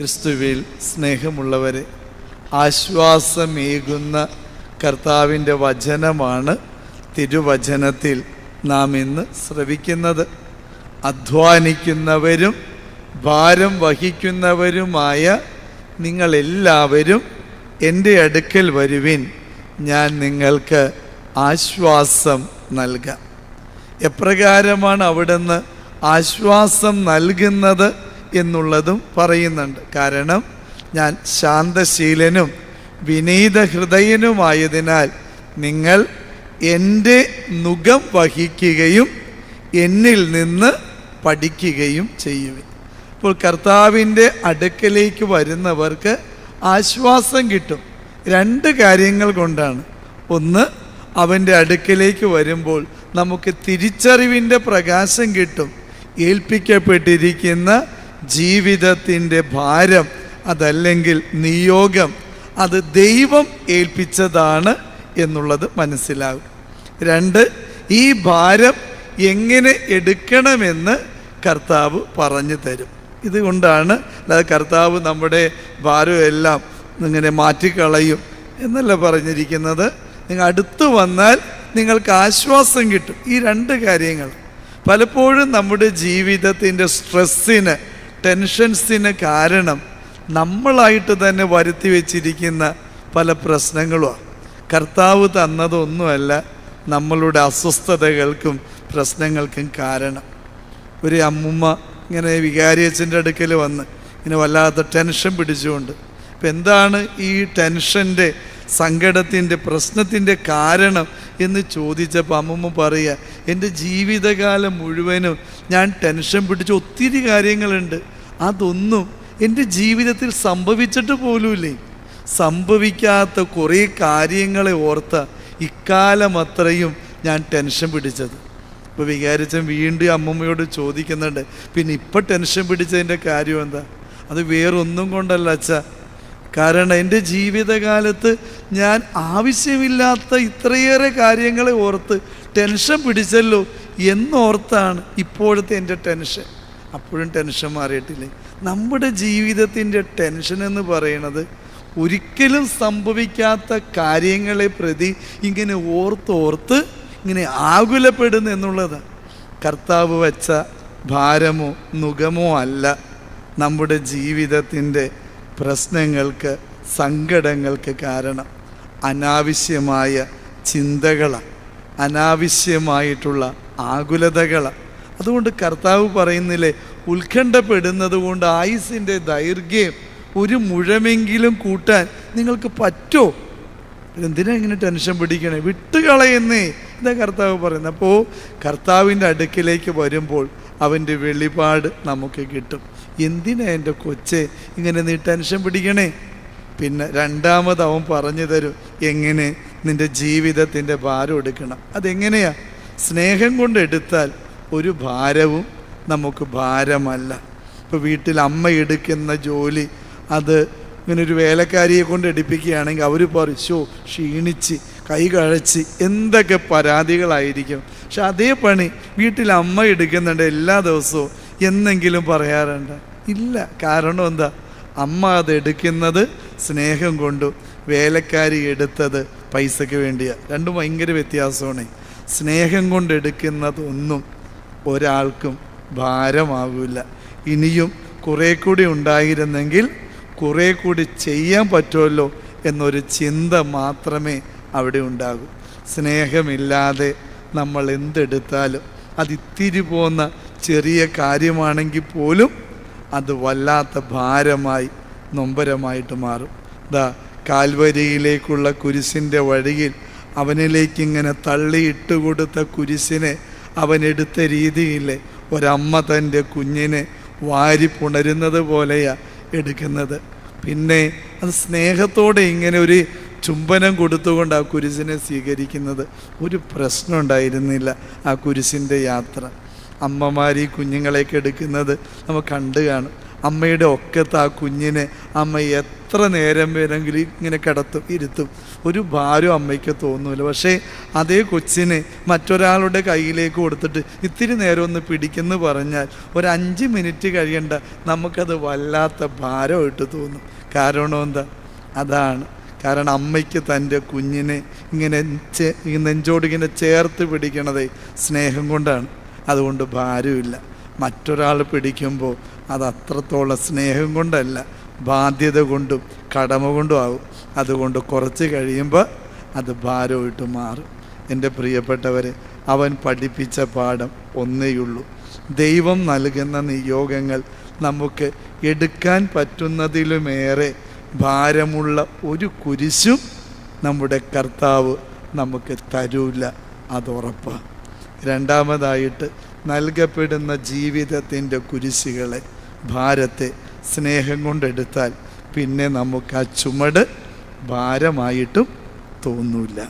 ക്രിസ്തുവിൽ സ്നേഹമുള്ളവരെ, ആശ്വാസമേകുന്ന കർത്താവിൻ്റെ വചനമാണ് തിരുവചനത്തിൽ നാം ഇന്ന് ശ്രവിക്കുന്നത്. അധ്വാനിക്കുന്നവരും ഭാരം വഹിക്കുന്നവരുമായ നിങ്ങളെല്ലാവരും എൻ്റെ അടുക്കൽ വരുവിൻ, ഞാൻ നിങ്ങൾക്ക് ആശ്വാസം നൽകാം. എപ്രകാരമാണ് അവിടുന്ന് ആശ്വാസം നൽകുന്നത് എന്നുള്ളതും പറയുന്നുണ്ട്. കാരണം ഞാൻ ശാന്തശീലനും വിനീത ഹൃദയനുമായതിനാൽ നിങ്ങൾ എൻ്റെ നുകം വഹിക്കുകയും എന്നിൽ നിന്ന് പഠിക്കുകയും ചെയ്യുവിൻ. ഇപ്പോൾ കർത്താവിൻ്റെ അടുക്കലേക്ക് വരുന്നവർക്ക് ആശ്വാസം കിട്ടും. രണ്ട് കാര്യങ്ങൾ കൊണ്ടാണ്. ഒന്ന്, അവൻ്റെ അടുക്കലേക്ക് വരുമ്പോൾ നമുക്ക് തിരിച്ചറിവിൻ്റെ പ്രകാശം കിട്ടും. ഏൽപ്പിക്കപ്പെട്ടിരിക്കുന്ന ജീവിതത്തിൻ്റെ ഭാരം, അതല്ലെങ്കിൽ നിയോഗം, അത് ദൈവം ഏൽപ്പിച്ചതാണ് എന്നുള്ളത് മനസ്സിലാകും. രണ്ട്, ഈ ഭാരം എങ്ങനെ എടുക്കണമെന്ന് കർത്താവ് പറഞ്ഞു തരും. ഇതുകൊണ്ടാണ് അല്ലാതെ കർത്താവ് നമ്മുടെ ഭാരമെല്ലാം ഇങ്ങനെ മാറ്റിക്കളയും എന്നല്ല പറഞ്ഞിരിക്കുന്നത്. നിങ്ങൾ അടുത്ത് വന്നാൽ നിങ്ങൾക്ക് ആശ്വാസം കിട്ടും. ഈ രണ്ട് കാര്യങ്ങൾ പലപ്പോഴും നമ്മുടെ ജീവിതത്തിൻ്റെ സ്ട്രെസ്സിന്, ടെൻഷൻസിന് കാരണം നമ്മളായിട്ട് തന്നെ വരുത്തി വച്ചിരിക്കുന്ന പല പ്രശ്നങ്ങളുമാണ്. കർത്താവ് തന്നതൊന്നുമല്ല നമ്മളുടെ അസ്വസ്ഥതകൾക്കും പ്രശ്നങ്ങൾക്കും കാരണം. ഒരു അമ്മുമ്മ ഇങ്ങനെ വികാരിയച്ഛൻ്റെ അടുക്കൽ വന്ന് ഇങ്ങനെ വല്ലാത്ത ടെൻഷൻ പിടിച്ചുകൊണ്ട്, ഇപ്പം എന്താണ് ഈ ടെൻഷൻ്റെ, സങ്കടത്തിൻ്റെ, പ്രശ്നത്തിൻ്റെ കാരണം എന്ന് ചോദിച്ചപ്പോൾ അമ്മമ്മ പറയുക, എൻ്റെ ജീവിതകാലം മുഴുവനും ഞാൻ ടെൻഷൻ പിടിച്ച ഒത്തിരി കാര്യങ്ങളുണ്ട്, അതൊന്നും എൻ്റെ ജീവിതത്തിൽ സംഭവിച്ചിട്ട് പോലുമില്ലേ. സംഭവിക്കാത്ത കുറേ കാര്യങ്ങളെ ഓർത്ത ഇക്കാലം അത്രയും ഞാൻ ടെൻഷൻ പിടിച്ചത്. ഇപ്പോൾ വികാരിച്ചൻ വീണ്ടും അമ്മമ്മയോട് ചോദിക്കുന്നുണ്ട്, പിന്നെ ഇപ്പം ടെൻഷൻ പിടിച്ചതിൻ്റെ കാര്യം എന്താ? അത് വേറൊന്നും കൊണ്ടല്ല അച്ഛാ, കാരണം എൻ്റെ ജീവിതകാലത്ത് ഞാൻ ആവശ്യമില്ലാത്ത ഇത്രയേറെ കാര്യങ്ങളെ ഓർത്ത് ടെൻഷൻ പിടിച്ചല്ലോ എന്നോർത്താണ് ഇപ്പോഴത്തെ എൻ്റെ ടെൻഷൻ. അപ്പോഴും ടെൻഷൻ മാറിയിട്ടില്ലേ? നമ്മുടെ ജീവിതത്തിൻ്റെ ടെൻഷൻ എന്ന് പറയുന്നത് ഒരിക്കലും സംഭവിക്കാത്ത കാര്യങ്ങളെ പ്രതി ഇങ്ങനെ ഓർത്തോർത്ത് ഇങ്ങനെ ആകുലപ്പെടുന്നു എന്നുള്ളതാണ്. കർത്താവ് വച്ച ഭാരമോ നുകമോ അല്ല നമ്മുടെ ജീവിതത്തിൻ്റെ പ്രശ്നങ്ങൾക്ക്, സങ്കടങ്ങൾക്ക് കാരണം. അനാവശ്യമായ ചിന്തകളാണ്, അനാവശ്യമായിട്ടുള്ള ആകുലതകളാണ്. അതുകൊണ്ട് കർത്താവ് പറയുന്നില്ലേ, ഉത്കണ്ഠപ്പെടുന്നത് കൊണ്ട് ആയുസിൻ്റെ ദൈർഘ്യം ഒരു മുഴമെങ്കിലും കൂട്ടാൻ നിങ്ങൾക്ക് പറ്റുമോ? എന്തിനാ ഇങ്ങനെ ടെൻഷൻ പിടിക്കണേ? വിട്ടുകളയുന്നേ, ഇതാ കർത്താവ് പറയുന്നത്. അപ്പോൾ കർത്താവിൻ്റെ അടുക്കിലേക്ക് വരുമ്പോൾ അവൻ്റെ വെളിപാട് നമുക്ക് കിട്ടും. എന്തിനാ എൻ്റെ കൊച്ചെ ഇങ്ങനെ നീ ടെൻഷൻ പിടിക്കണേ? പിന്നെ രണ്ടാമത് അവൻ പറഞ്ഞു തരും എങ്ങനെ നിൻ്റെ ജീവിതത്തിൻ്റെ ഭാരം എടുക്കണം. അതെങ്ങനെയാ? സ്നേഹം കൊണ്ട് എടുത്താൽ ഒരു ഭാരവും നമുക്ക് ഭാരമല്ല. ഇപ്പോൾ വീട്ടിൽ അമ്മ എടുക്കുന്ന ജോലി അത് ഇങ്ങനെ ഒരു വേലക്കാരിയെ കൊണ്ട് എടുപ്പിക്കുകയാണെങ്കിൽ അവർ പറയും, ക്ഷീണിച്ച് കൈ കഴച്ച് എന്തൊക്കെ പരാതികളായിരിക്കും. പക്ഷെ അതേ പണി വീട്ടിൽ അമ്മ എടുക്കുന്നുണ്ട് എല്ലാ ദിവസവും എന്നെങ്കിലും പറയാറുണ്ട്? ഇല്ല. കാരണം എന്താ? അമ്മ അത് എടുക്കുന്നത് സ്നേഹം കൊണ്ടും വേലക്കാരി എടുത്തത് പൈസയ്ക്ക് വേണ്ടിയാണ്. രണ്ടും ഭയങ്കര വ്യത്യാസമാണ്. സ്നേഹം കൊണ്ട് എടുക്കുന്നതൊന്നും ഒരാൾക്കും ഭാരമാകില്ല. ഇനിയും കുറേ കൂടി ഉണ്ടായിരുന്നെങ്കിൽ കുറേ കൂടി ചെയ്യാൻ പറ്റുമല്ലോ എന്നൊരു ചിന്ത മാത്രമേ അവിടെ ഉണ്ടാകൂ. സ്നേഹമില്ലാതെ നമ്മൾ എന്തെടുത്താലും അതിത്തിരി പോകുന്ന ചെറിയ കാര്യമാണെങ്കിൽ പോലും അത് വല്ലാത്ത ഭാരമായി, നൊമ്പരമായിട്ട് മാറും. കാൽവരിയിലേക്കുള്ള കുരിശിൻ്റെ വഴിയിൽ അവനിലേക്കിങ്ങനെ തള്ളിയിട്ട് കൊടുത്ത കുരിശിനെ അവനെടുത്ത രീതിയില്ലേ ഒരമ്മ തൻ്റെ കുഞ്ഞിനെ വാരി പുണരുന്നത് പോലെയാണ് എടുക്കുന്നത്. പിന്നെ അത് സ്നേഹത്തോടെ ഇങ്ങനെ ഒരു ചുംബനം കൊടുത്തുകൊണ്ട് ആ കുരിശിനെ സ്വീകരിക്കുന്നത്. ഒരു പ്രശ്നം ഉണ്ടായിരുന്നില്ല ആ കുരിശിൻ്റെ യാത്ര. അമ്മമാർ ഈ കുഞ്ഞുങ്ങളെയൊക്കെ എടുക്കുന്നത് നമ്മൾ കണ്ടു കാണും. അമ്മയുടെ ഒക്കത്ത് ആ കുഞ്ഞിനെ അമ്മ എത്ര നേരം വേണമെങ്കിലും ഇങ്ങനെ കിടത്തും, ഇരുത്തും. ഒരു ഭാരം അമ്മയ്ക്ക് തോന്നില്ല. പക്ഷേ അതേ കൊച്ചിനെ മറ്റൊരാളുടെ കയ്യിലേക്ക് കൊടുത്തിട്ട് ഇത്തിരി നേരം ഒന്ന് പിടിക്കുന്നു പറഞ്ഞാൽ ഒരു 5 മിനിറ്റ് കഴിയണ്ട നമുക്കത് വല്ലാത്ത ഭാരമായിട്ട് തോന്നും. കാരണം എന്താ? അതാണ് കാരണം അമ്മയ്ക്ക് തൻ്റെ കുഞ്ഞിനെ ഇങ്ങനെ നെഞ്ചോട് ഇങ്ങനെ ചേർത്ത് പിടിക്കണതേ സ്നേഹം കൊണ്ടാണ്. അതുകൊണ്ട് ഭാരമില്ല. മറ്റൊരാൾ പിടിക്കുമ്പോൾ അത് അത്രത്തോളം സ്നേഹം കൊണ്ടല്ല, ബാധ്യത കൊണ്ടും കടമ കൊണ്ടും ആകും. അതുകൊണ്ട് കുറച്ച് കഴിയുമ്പോൾ അത് ഭാരമായിട്ട് മാറും. എൻ്റെ പ്രിയപ്പെട്ടവരെ, അവൻ പഠിപ്പിച്ച പാഠം ഒന്നേയുള്ളൂ. ദൈവം നൽകുന്ന നിയോഗങ്ങൾ നമുക്ക് എടുക്കാൻ പറ്റുന്നതിലുമേറെ ഭാരമുള്ള ഒരു കുരിശും നമ്മുടെ കർത്താവ് നമുക്ക് തരൂല, അതുറപ്പാണ്. രണ്ടാമതായിട്ട് നൽകപ്പെടുന്ന ജീവിതത്തിൻ്റെ കുരിശുകളെ, ഭാരത്തെ സ്നേഹം കൊണ്ടെടുത്താൽ പിന്നെ നമുക്ക് ആ ചുമട് ഭാരമായിട്ടും തോന്നൂല.